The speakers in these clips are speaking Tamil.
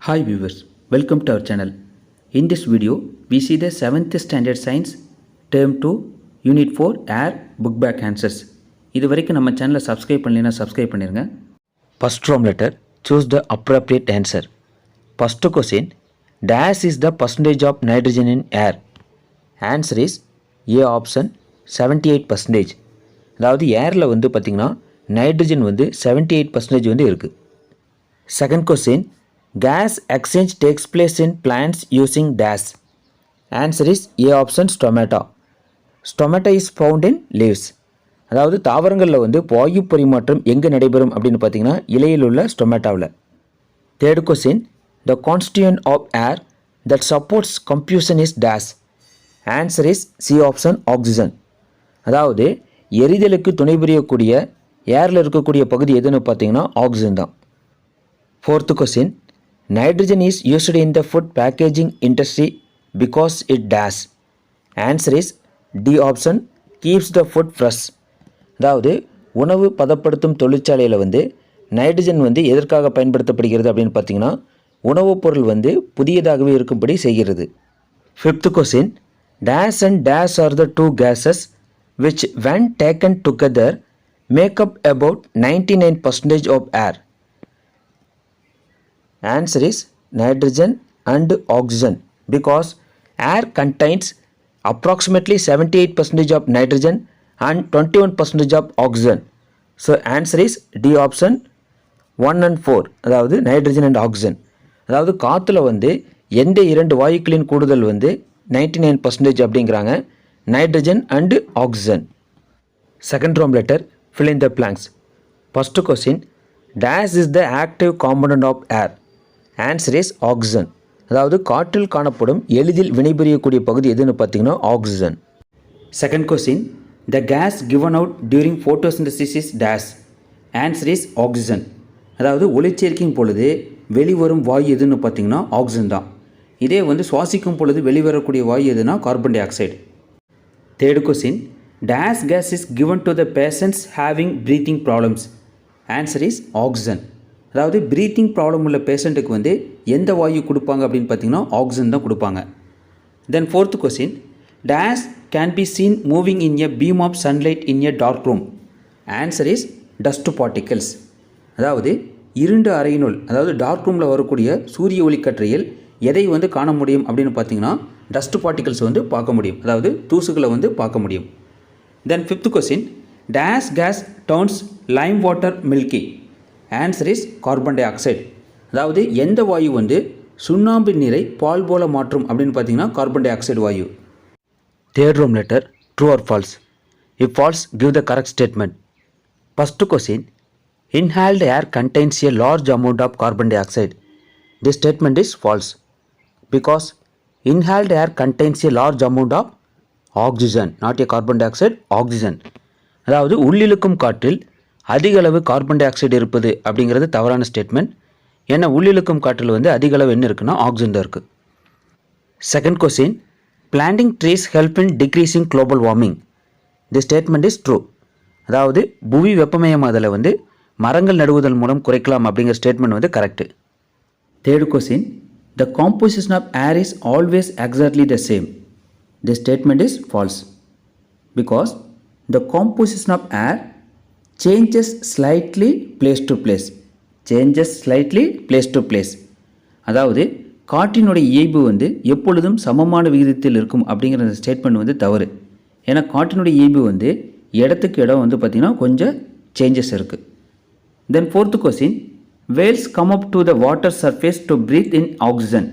Hi viewers, welcome to our channel. In this video, we see the 7th standard science term 2 unit 4 air book back answers. இது வரைக்கும் நம்ம சேனலை சப்ஸ்கிரைப் பண்ணலைன்னா சப்ஸ்கிரைப் பண்ணிருங்க. First form letter, choose the appropriate answer. First question, dash is the percentage of nitrogen in air. Answer is A option 78%. அதாவது ஏரில் வந்து பார்த்திங்கன்னா நைட்ரஜன் வந்து 78% வந்து இருக்குது. Second question, gas exchange takes place in plants using dash. Answer is A option stomata. Stomata is found in leaves. அதாவது தாவரங்களில் வந்து வாயு பரிமாற்றம் எங்கே நடைபெறும் அப்படின்னு பார்த்தீங்கன்னா இலையில் உள்ள ஸ்டொமேட்டாவில். Third question, the constituent of air that supports combustion is dash. Answer is C option oxygen. அதாவது எரிதலுக்கு துணை புரியக்கூடிய ஏரில் இருக்கக்கூடிய பகுதி எதுன்னு பார்த்தீங்கன்னா ஆக்சிஜன் தான். Fourth question, nitrogen is used in the food packaging industry because it dash. Answer is D option keeps the food fresh. அதாவது உணவு பதப்படுத்தும் தொழிற்சாலையில் வந்து நைட்ரஜன் வந்து எதற்காக பயன்படுத்தப்படுகிறது அப்படின்னு பார்த்தீங்கன்னா உணவுப் பொருள் வந்து புதியதாகவே இருக்கும்படி செய்கிறது. Fifth question, dash and dash are the two gases which when taken together make up about 99% of air. Answer is nitrogen and oxygen because air contains approximately 78% of nitrogen and 21% of oxygen. So answer is D option 1 and 4. அதாவது nitrogen and oxygen. அதாவது காற்றுல வந்து எந்த இரண்டு வாயுக்களின் கூடுதல் வந்து 99% அப்படிங்கிறாங்க, nitrogen and oxygen. Second roman letter, fill in the blanks. First question, dash is the active component of air. Answer is oxygen. அதாவது காற்றில் காணப்படும் எளிதில் வினைபுரியக்கூடிய பகுதி எதுன்னு பார்த்தீங்கன்னா oxygen. Second question, the gas given out during photosynthesis is dash. Answer is oxygen. அதாவது ஒளிச்சேர்க்கையின் பொழுது வெளிவரும் வாயு எதுன்னு பார்த்தீங்கன்னா ஆக்சிஜன் தான். இதே வந்து சுவாசிக்கும் பொழுது வெளிவரக்கூடிய வாயு எதுனா carbon dioxide. Third question, dash gas is given to the patients having breathing problems. Answer is oxygen. அதாவது ப்ரீத்திங் ப்ராப்ளம் உள்ள பேஷண்ட்டுக்கு வந்து எந்த வாயு கொடுப்பாங்க அப்படின்னு பார்த்தீங்கன்னா ஆக்சிஜன் தான் கொடுப்பாங்க. Then fourth question, dash can be seen moving in a beam of sunlight in a dark room. Answer is dust particles. அதாவது இருண்ட அறையினுள் அதாவது டார்க் ரூமில் வரக்கூடிய சூரிய ஒளிக்கற்றையில் எதை வந்து காண முடியும் அப்படின்னு பார்த்தீங்கன்னா டஸ்ட் பார்ட்டிகல்ஸ் வந்து பார்க்க முடியும், அதாவது தூசுகளை வந்து பார்க்க முடியும். Then fifth question, dash gas turns lime water milky. Answer is carbon dioxide. அதாவது எந்த வாயு வந்து சுண்ணாம்பு நீரை பால் போல மாற்றும் அப்படின்னு பார்த்தீங்கன்னா கார்பன் டை ஆக்சைடு வாயு. Third roman letter, true or false. If false give the correct statement. First question, inhaled air contains a large amount of carbon dioxide. This statement is false because inhaled air contains a large amount of oxygen, not a carbon dioxide, oxygen. அதாவது உள்ளிழுக்கும் காற்றில் அதிக அளவு கார்பன் டை ஆக்சைடு இருப்பது அப்படிங்கிறது தவறான ஸ்டேட்மெண்ட். ஏன்னா உள்ளிழுக்கும் காற்றில் வந்து அதிக அளவு என்ன இருக்குன்னா ஆக்சிஜன் தான் இருக்குது. Second question, planting trees help in decreasing global warming. The statement is true. அதாவது புவி வெப்பமயமாதலை வந்து மரங்கள் நடுவதன் மூலம் குறைக்கலாம் அப்படிங்கிற ஸ்டேட்மெண்ட் வந்து correct. Third question, the composition of air is always exactly the same. The statement is false because the composition of air changes slightly place to place. changes slightly place to place. அதாவது காற்றினுடைய இயல்பு வந்து எப்பொழுதும் சமமான விகிதத்தில் இருக்கும் அப்படிங்கிற ஸ்டேட்மெண்ட் வந்து தவறு. ஏன்னா காற்றினுடைய இயல்பு வந்து இடத்துக்கு இடம் வந்து பார்த்திங்கன்னா கொஞ்சம் சேஞ்சஸ் இருக்குது. தென் fourth question, whales come up to the water surface to breathe in oxygen.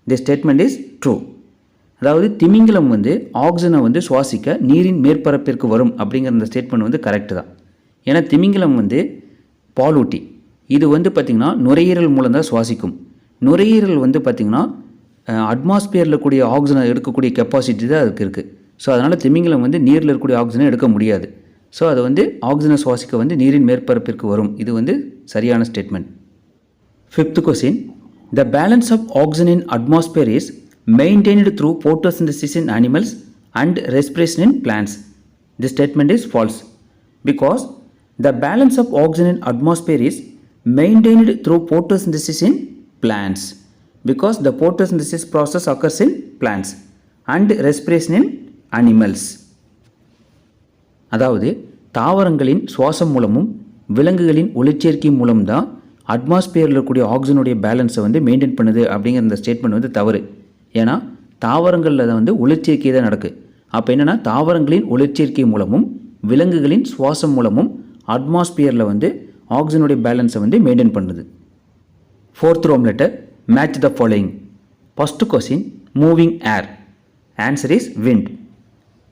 the statement is true. அதாவது திமிங்கலம் வந்து ஆக்சிஜனை வந்து சுவாசிக்க நீரின் மேற்பரப்பிற்கு வரும் அப்படிங்கிற அந்த ஸ்டேட்மெண்ட் வந்து கரெக்டு தான். ஏன்னா திமிங்கலம் வந்து பாலூட்டி, இது வந்து பார்த்திங்கன்னா நுரையீரல் மூலம் தான் சுவாசிக்கும். நுரையீரல் வந்து பார்த்திங்கன்னா அட்மாஸ்பியரில் கூடிய ஆக்சிஜனை எடுக்கக்கூடிய கெப்பாசிட்டி தான் அதுக்கு இருக்குது. ஸோ அதனால் திமிங்கலம் வந்து நீரில் இருக்கக்கூடிய ஆக்சிஜனை எடுக்க முடியாது. ஸோ அது வந்து ஆக்சிஜனை சுவாசிக்க வந்து நீரின் மேற்பரப்பிற்கு வரும். இது வந்து சரியான statement. Fifth question, the balance of oxygen in atmosphere is maintained through photosynthesis in animals and respiration in plants. This statement is false because the balance of oxygen in atmosphere is maintained through photosynthesis in plants because the photosynthesis process occurs in plants and respiration in animals. அதாவது தாவரங்களின் சுவாசம் மூலமும் விலங்குகளின் ஒளிச்சேர்க்கை மூலம்தான் அட்மாஸ்பியரில் இருக்கக்கூடிய ஆக்சிஜனுடைய பேலன்ஸை வந்து மெயின்டைன் பண்ணுது அப்படிங்கிற இந்த ஸ்டேட்மெண்ட் வந்து தவறு. ஏன்னா தாவரங்களில் வந்து ஒளிச்சேர்க்கை தான் நடக்குது. அப்போ என்னென்னா தாவரங்களின் ஒளிச்சேர்க்கை மூலமும் விலங்குகளின் சுவாசம் மூலமும் அட்மாஸ்பியரில் வந்து ஆக்சிஜனுடைய பேலன்ஸை வந்து மெயின்டைன் பண்ணுது. Fourth roman letter match the following. First question moving air. Answer is wind.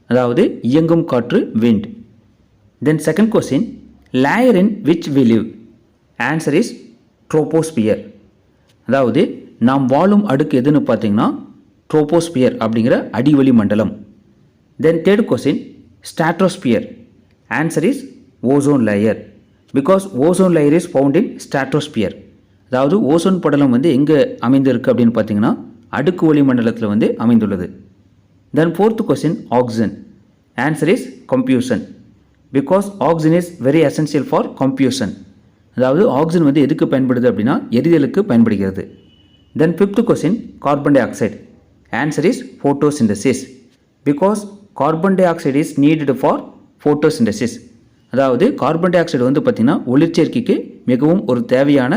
அதாவது இயங்கும் காற்று wind. Then second question layer in which we live. Answer is troposphere. அதாவது நாம் வாழும் அடுக்கு எதுன்னு பார்த்தீங்கன்னா ட்ரோபோஸ்பியர் அப்படிங்கிற அடிவளி மண்டலம். Then third question stratosphere. Answer is ozone layer because ozone layer is found in stratosphere. அதாவது ஓசோன் படலம் வந்து எங்கே அமைந்திருக்கு அப்படின்னு பார்த்தீங்கன்னா அடுக்கு ஒளி மண்டலத்தில் வந்து அமைந்துள்ளது. Then fourth question oxygen. Answer is combustion because oxygen is very essential for combustion. அதாவது ஆக்சிஜன் வந்து எதுக்கு பயன்படுது அப்படின்னா எரிதலுக்கு பயன்படுகிறது. Then fifth question carbon dioxide. Answer is photosynthesis because carbon dioxide is needed for photosynthesis. அதாவது கார்பன் டை ஆக்சைடு வந்து பார்த்திங்கன்னா ஒளிச்சேர்க்கைக்கு மிகவும் ஒரு தேவையான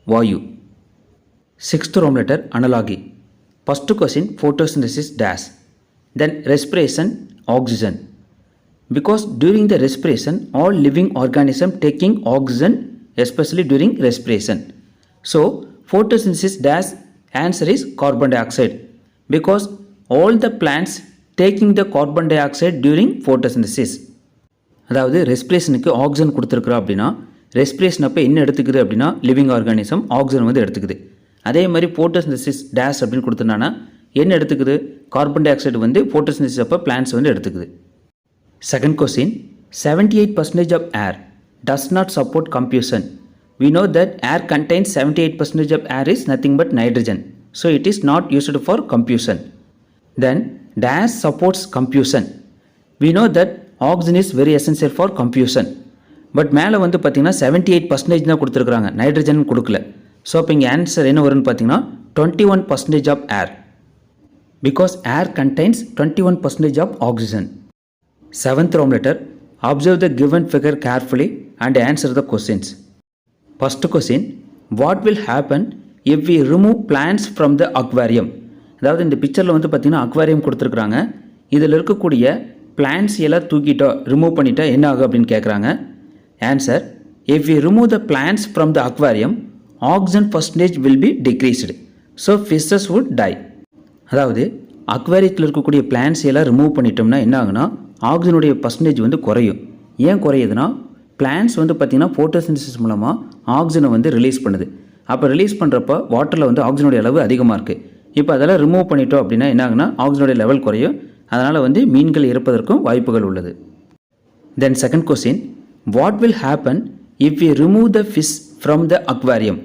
வாயு. Sixth Rome letter analogy. First question photosynthesis dash. Then respiration oxygen because during the respiration all living organism taking oxygen especially during respiration. So photosynthesis dash answer is carbon dioxide because all the plants taking the carbon dioxide during photosynthesis. அதாவது ரெஸ்பிரேஷனுக்கு ஆக்சிஜன் கொடுத்துருக்குறோம் அப்படின்னா ரெஸ்பிரேஷன் அப்போ என்ன எடுத்துக்குது அப்படின்னா லிவிங் ஆர்கானிசம் ஆக்சிஜன் வந்து எடுத்துக்குது. அதே மாதிரி ஃபோட்டோசிந்தசிஸ் டேஷ் அப்படின்னு கொடுத்தோன்னா என்ன எடுத்துக்குது கார்பன் டை ஆக்சைடு வந்து ஃபோட்டோசிந்தசிஸ் அப்போ பிளான்ஸ் வந்து எடுத்துக்குது. Second question 78% of air does not support combustion. We know that air contains 78% of air is nothing but nitrogen. So it is not used for combustion. Then dash supports combustion. We know that oxygen is very essential for combustion. But மேலே வந்து பார்த்தீங்கன்னா 78% தான் கொடுத்துருக்குறாங்க, நைட்ரஜன் கொடுக்கல. ஸோ அப்போ இங்கே ஆன்சர் என்ன வரும்னு பார்த்தீங்கன்னா 21% of air because air contains 21% of oxygen. Seventh Roman letter. Observe the given figure carefully and answer the questions. First question. What will happen if we remove plants from the aquarium? அதாவது இந்த பிக்சரில் வந்து பார்த்திங்கன்னா அக்வாரியம் கொடுத்துருக்குறாங்க. இதில் இருக்கக்கூடிய பிளான்ஸ் எல்லாம் தூக்கிட்டோ ரிமூவ் பண்ணிட்டா என்ன ஆகும் அப்படின்னு கேட்குறாங்க. Answer if we remove the plants from the aquarium oxygen percentage will be decreased so fishes would die. அதாவது அக்வாரியத்தில் இருக்கக்கூடிய பிளான்ஸ் எல்லாம் ரிமூவ் பண்ணிட்டோம்னா என்ன ஆகுனா ஆக்சிஜனுடைய பர்சன்டேஜ் வந்து குறையும். ஏன் குறையுதுன்னா பிளான்ஸ் வந்து பார்த்திங்கன்னா ஃபோட்டோசிந்தசிஸ் மூலமாக ஆக்சிஜனை வந்து ரிலீஸ் பண்ணுது. அப்போ ரிலீஸ் பண்ணுறப்போ வாட்டரில் வந்து ஆக்சிஜனுடைய அளவு அதிகமாக இருக்குது. இப்போ அதெல்லாம் ரிமூவ் பண்ணிட்டோம் அப்படின்னா என்ன ஆகுனா ஆக்சிஜனுடைய லெவல் குறையும். அதனால் வந்து மீன்கள் இறப்பதற்கும் வாய்ப்புகள் உள்ளது. Then second question what will happen if we remove the fish from the aquarium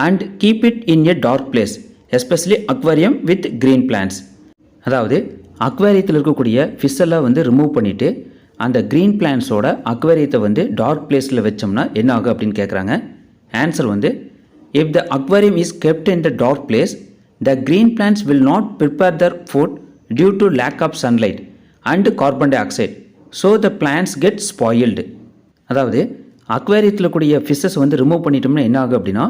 and keep it in a dark place especially aquarium with green plants. அதாவது அக்வாரியத்தில் இருக்கக்கூடிய ஃபிஷ்ஷெல்லாம் வந்து ரிமூவ் பண்ணிவிட்டு அந்த க்ரீன் பிளான்ஸோட அக்வாரியத்தை வந்து டார்க் பிளேஸில் வச்சோம்னா என்ன ஆகும் அப்படின்னு கேட்குறாங்க. ஆன்சர் வந்து if the aquarium is kept in the dark place the green plants will not prepare their food due to lack of sunlight and carbon dioxide so the plants get spoiled. அதாவது அக்வாரியத்தில் கூடிய ஃபிஷ்ஷஸ் வந்து ரிமூவ் பண்ணிட்டோம்னா என்ன ஆகும் அப்படின்னா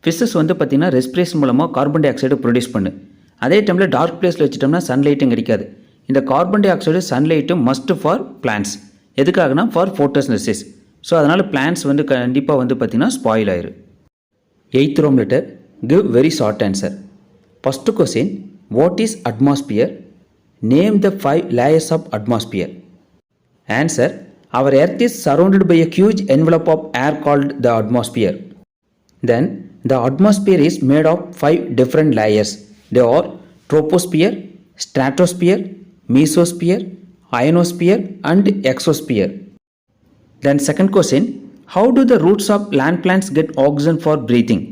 ஃபிஷ்ஷஸ் வந்து பார்த்திங்கன்னா ரெஸ்பிரேஷன் மூலமாக கார்பன் டை ஆக்சைடு ப்ரொடியூஸ் பண்ணு. அதே டைமில் டார்க் பிளேஸில் வச்சுட்டோம்னா சன்லைட்டும் கிடைக்காது. இந்த கார்பன் டை ஆக்சைடு சன்லைட்டும் மஸ்ட் ஃபார் பிளான்ஸ். எதுக்காகனா ஃபார் ஃபோட்டோசிந்தசிஸ். ஸோ அதனால் பிளான்ஸ் வந்து கண்டிப்பாக வந்து பார்த்திங்கன்னா ஸ்பாயில் ஆயிரும். Eighth Rome letter give very short answer. First question what is atmosphere? Name the 5 layers of atmosphere. Answer our earth is surrounded by a huge envelope of air called the atmosphere. Then the atmosphere is made of 5 different layers. They are troposphere, stratosphere, mesosphere, ionosphere and exosphere. Then second question, how do the roots of land plants get oxygen for breathing?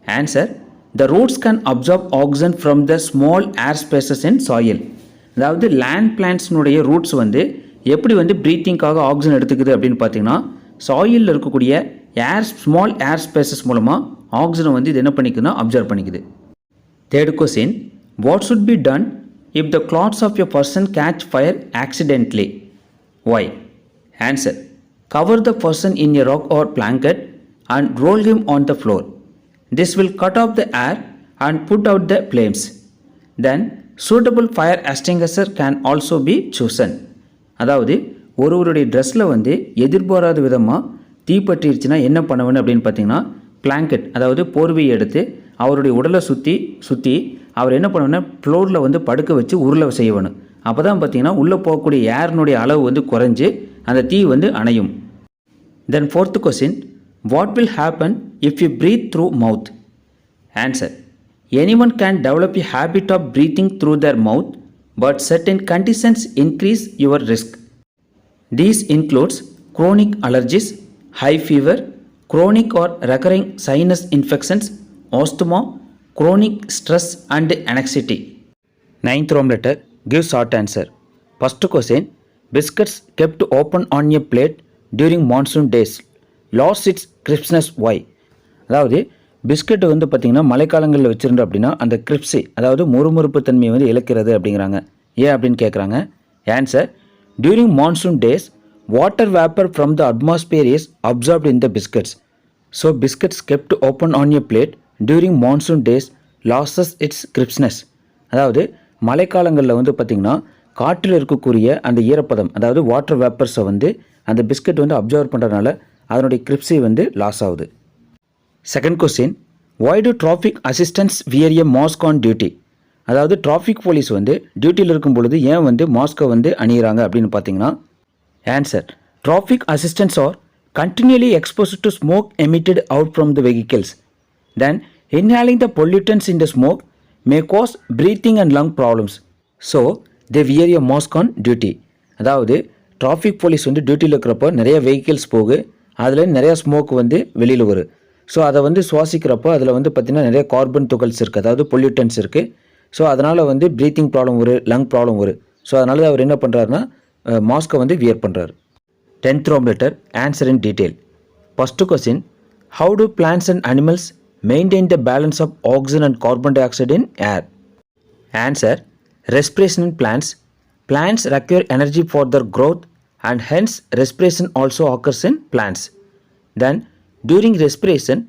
Answer, the roots can absorb oxygen from the small air spaces in soil. அதாவது லேண்ட் பிளான்ட்ஸ்னுடைய ரூட்ஸ் வந்து எப்படி வந்து ப்ரீத்திங்காக ஆக்சிஜன் எடுத்துக்குது அப்படின்னு பார்த்தீங்கன்னா சாயிலில் இருக்கக்கூடிய ஸ்மால் ஏர் ஸ்பேசஸ் மூலமாக ஆக்சிஜனை வந்து இது என்ன பண்ணிக்குதுன்னா அப்சர்வ் பண்ணிக்குது. Third question, what should be done if the clothes of a person catch fire accidentally? Why? Answer, cover the person in a rug or blanket and roll him on the floor. This will cut off the air and put out the flames. Then suitable fire extinguisher can also be chosen. அதாவது ஒருவருடைய ட்ரெஸ்ஸில் வந்து எதிர்பாராத விதமாக தீப்பற்றிருச்சுன்னா என்ன பண்ணுவேன்னு அப்படின்னு பார்த்தீங்கன்னா, பிளாங்கெட் அதாவது போர்வையை எடுத்து அவருடைய உடலை சுற்றி அவர் என்ன பண்ணுவேன்னா ஃப்ளோரில் வந்து படுக்க வச்சு உருளை செய்ய வேணும். அப்போ தான் பார்த்தீங்கன்னா உள்ளே போகக்கூடிய ஏர்னுடைய அளவு வந்து குறைஞ்சி அந்த தீ வந்து அணையும். Then fourth question, what will happen if you breathe through mouth? Answer, anyone can develop a habit of breathing through their mouth, but certain conditions increase your risk. These includes chronic allergies, high fever, chronic or recurring sinus infections, asthma, chronic stress and anxiety. Ninth room letter, give short answer. First question, biscuits kept open on a plate during monsoon days lost its crispness. Why? அதாவது பிஸ்கட் வந்து பார்த்திங்கன்னா மழைக்காலங்களில் வச்சுருந்தோம் அப்படின்னா அந்த கிரிப்ஸி அதாவது முறுமுறுப்பு தன்மையை வந்து இழக்கிறது அப்படிங்கிறாங்க. ஏன் அப்படின்னு கேட்குறாங்க. Answer, during monsoon days water vapour from the atmosphere is absorbed in the biscuits. So biscuits kept open on a plate during monsoon days loses its crispness. அதாவது மழைக்காலங்களில் வந்து பார்த்திங்கன்னா காற்றில் இருக்கக்கூடிய அந்த ஈரப்பதம் அதாவது வாட்டர் வேப்பர்ஸை வந்து அந்த பிஸ்கட் வந்து அப்சர்வ் பண்ணுறதுனால அதனுடைய கிரிப்ஸி வந்து லாஸ் ஆகுது. Second question, why do traffic assistants wear a mask on duty? அதாவது டிராஃபிக் போலீஸ் வந்து டியூட்டியில் இருக்கும் பொழுது ஏன் வந்து மாஸ்க்கை வந்து அணியிறாங்க அப்படின்னு பார்த்தீங்கன்னா, answer, traffic assistants are continually exposed to smoke emitted out from the vehicles. Then inhaling the pollutants in the smoke may cause breathing and lung problems. So they wear a mask on duty. அதாவது டிராஃபிக் போலீஸ் வந்து டியூட்டியில் இருக்கிறப்போ நிறைய வெஹிக்கிள்ஸ் போகு, அதில் நிறையா ஸ்மோக் வந்து வெளியில் வரும். ஸோ அதை வந்து சுவாசிக்கிறப்போ அதில் வந்து பார்த்திங்கன்னா நிறைய கார்பன் துகள்ஸ் இருக்குது, அதாவது பொல்யூட்டன்ஸ் இருக்குது. ஸோ அதனால் வந்து ப்ரீத்திங் ப்ராப்ளம் வரும், லங் ப்ராப்ளம் வரும். ஸோ அதனால அவர் என்ன பண்ணுறாருன்னா மாஸ்க்கை வந்து வியர் பண்ணுறாரு. 10th room letter, answer in detail. First question, how do plants and animals maintain the balance of oxygen and carbon dioxide in air? Answer, respiration in plants. Plants require energy for their growth and hence respiration also occurs in plants. Then during respiration,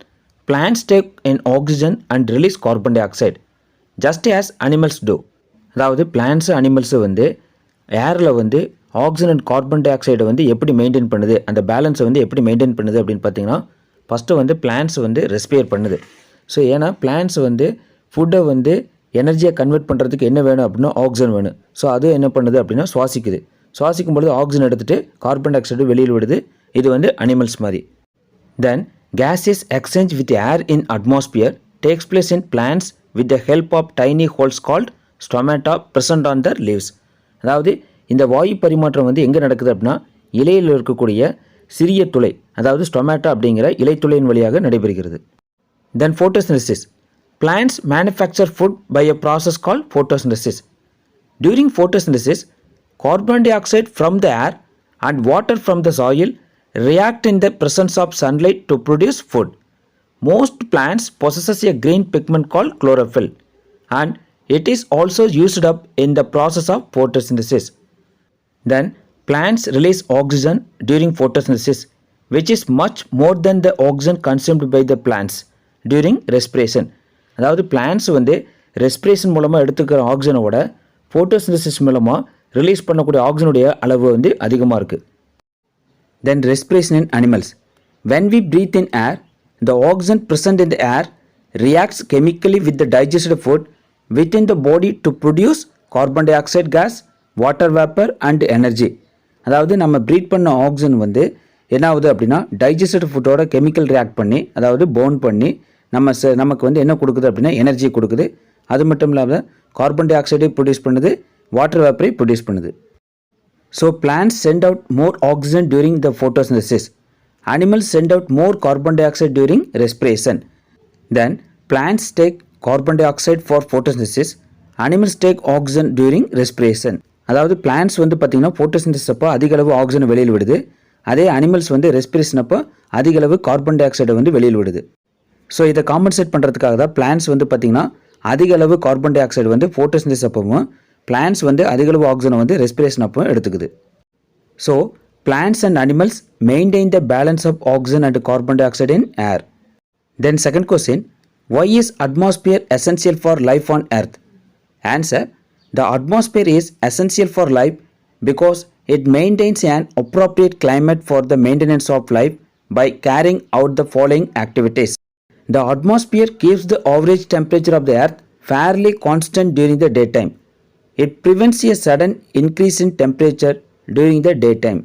plants take in oxygen and release carbon dioxide just as animals do. அதாவது பிளான்ட்ஸு அனிமல்ஸு வந்து ஏரில் வந்து ஆக்சிஜன் அண்ட் கார்பன் டை ஆக்சைடை வந்து எப்படி மெயின்டைன் பண்ணுது, அந்த பேலன்ஸை வந்து எப்படி மெயின்டைன் பண்ணுது அப்படின்னு பார்த்தீங்கன்னா, ஃபஸ்ட்டு வந்து பிளான்ட்ஸ் வந்து ரெஸ்பியர் பண்ணுது. ஸோ ஏன்னா பிளான்ட்ஸ் வந்து ஃபுட்டை வந்து எனர்ஜியை கன்வெர்ட் பண்ணுறதுக்கு என்ன வேணும் அப்படின்னா ஆக்சிஜன் வேணும். ஸோ அது என்ன பண்ணுது அப்படின்னா சுவாசிக்குது. சுவாசிக்கும் பொழுது ஆக்சிஜன் எடுத்துகிட்டு கார்பன் டை ஆக்சைடு வெளியில் விடுது. இது வந்து அனிமல்ஸ் மாதிரி. தென் gaseous exchange with air in atmosphere takes place in plants with the help of tiny holes called stomata present on their leaves. அதாவது இந்த வாயு பரிமாற்றம் வந்து எங்கே நடக்குது அப்படின்னா இலையில் இருக்கக்கூடிய சிறிய துளை அதாவது ஸ்டொமேட்டா அப்படிங்கிற இலைத்துளையின் வழியாக நடைபெறுகிறது. தென் photosynthesis. Plants manufacture food by a process called photosynthesis. During photosynthesis, carbon dioxide from the air and water from the soil react in the presence of sunlight to produce food. Most plants possesses a green pigment called chlorophyll and it is also used up in the process of photosynthesis. Then plants release oxygen during photosynthesis which is much more than the oxygen consumed by the plants during respiration. அதாவது பிளான்ஸ் வந்து ரெஸ்பிரேஷன் மூலமாக எடுத்துக்கிற ஆக்சிஜனோட ஃபோட்டோசிந்தசிஸ் மூலமாக ரிலீஸ் பண்ணக்கூடிய ஆக்சிஜனுடைய அளவு வந்து அதிகமாக இருக்குது. Then respiration in animals. When we breathe in air, the oxygen present in the air reacts chemically with the digested food within the body to produce carbon dioxide gas, water vapor and energy. அதாவது நம்ம ப்ரீத் பண்ண ஆக்சிஜன் வந்து என்ன ஆகுது அப்படின்னா டைஜஸ்டட் ஃபுட்டோட கெமிக்கல் ரியாக்ட் பண்ணி அதாவது பர்ன் பண்ணி நமக்கு வந்து என்ன கொடுக்குது அப்படின்னா எனர்ஜி கொடுக்குது. அது மட்டும் இல்லாமல் கார்பன் டை ஆக்சைடை ப்ரொடியூஸ் பண்ணுது, வாட்டர் வேப்பரை ப்ரொடியூஸ் பண்ணுது. So plants send out more oxygen during the photosynthesis. Animals send out more carbon dioxide during respiration. Then plants take carbon dioxide for photosynthesis. Animals take oxygen during respiration. அதாவது பிளான்ட்ஸ் வந்து பார்த்திங்கன்னா ஃபோட்டோசிந்தசிஸ் அப்போ அதிக அளவு ஆக்சிஜன் வெளியில் விடுது. அதே அனிமல்ஸ் வந்து ரெஸ்பிரேஷன் அப்போ அதிக அளவு கார்பன் டை ஆக்சைடை வந்து வெளியில் விடுது. ஸோ இதை காம்பன்சேட் பண்ணுறதுக்காக தான் பிளான்ஸ் வந்து பார்த்திங்கன்னா அதிக அளவு கார்பன் டை ஆக்சைடு வந்து ஃபோட்டோசிந்தசிஸ் அப்பவும் பிளான்ஸ் வந்து அதிக அளவு ஆக்சிஜனை வந்து ரெஸ்பிரேஷன் அப்பவும் எடுத்துக்குது. So plants and animals maintain the balance of oxygen and carbon dioxide in air. Then second question, why is atmosphere essential for life on earth? Answer, the atmosphere is essential for life because it maintains an appropriate climate for the maintenance of life by carrying out the following activities. The atmosphere keeps the average temperature of the earth fairly constant during the daytime. It prevents a sudden increase in temperature during the daytime.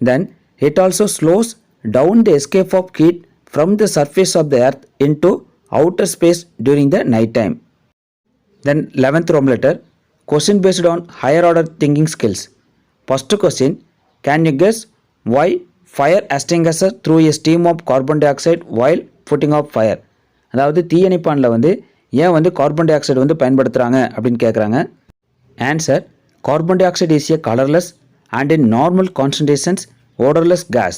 Then it also slows down the escape of heat from the surface of the earth into outer space during the night time. Then 11th Roman letter, question based on higher order thinking skills. First question, can you guess why fire extinguisher through a stream of carbon dioxide while putting out fire? அதாவது தீயணைப்பானில் வந்து ஏன் வந்து கார்பன் டை ஆக்சைடு வந்து பயன்படுத்துகிறாங்க அப்படின்னு கேட்குறாங்க. Answer, carbon dioxide is a colourless and in normal concentrations odorless gas.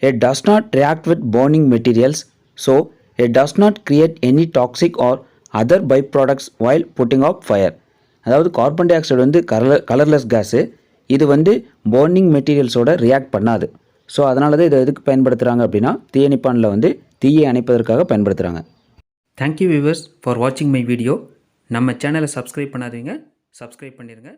It does not react with burning materials, so it does not create any toxic or other byproducts while putting out fire. அதாவது கார்பன் டை ஆக்சைடு வந்து கலர்லெஸ் கேஸு, இது வந்து பர்னிங் மெட்டீரியல்ஸோட ரியாக்ட் பண்ணாது. ஸோ அதனால தான் இதை எதுக்கு பயன்படுத்துகிறாங்க அப்படின்னா தீயணைப்பானில் வந்து தீயை அணைப்பதற்காக பயன்படுத்துகிறாங்க. தேங்க்யூ வியூவர்ஸ் ஃபார் வாட்சிங் மை வீடியோ. நம்ம சேனலை சப்ஸ்கிரைப் பண்ணாதீங்க, சப்ஸ்கிரைப் பண்ணிடுங்க.